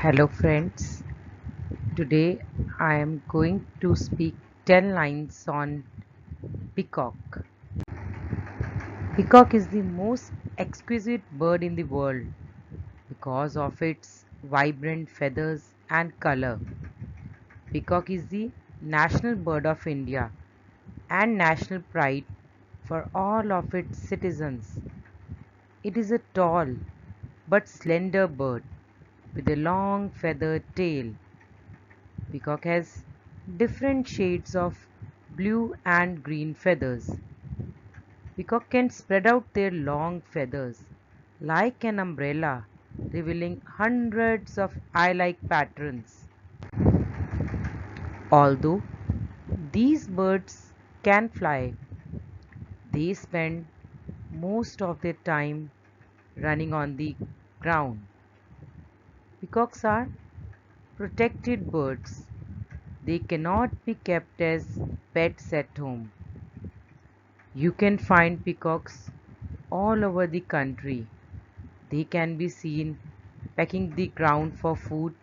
Hello friends, today I am going to speak 10 lines on peacock. Peacock is the most exquisite bird in the world because of its vibrant feathers and color. Peacock is the national bird of India and national pride for all of its citizens. It is a tall but slender bird with a long feathered tail. Peacock has different shades of blue and green feathers. Peacock can spread out their long feathers like an umbrella, revealing hundreds of eye-like patterns. Although these birds can fly, they spend most of their time running on the ground. Peacocks are protected birds. They cannot be kept as pets at home. You can find peacocks all over the country. They can be seen pecking the ground for food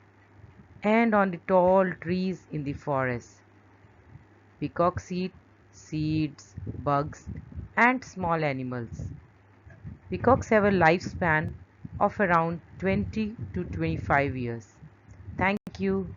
and on the tall trees in the forest. Peacocks eat seeds, bugs, and small animals. Peacocks have a lifespan of around 20 to 25 years. Thank you.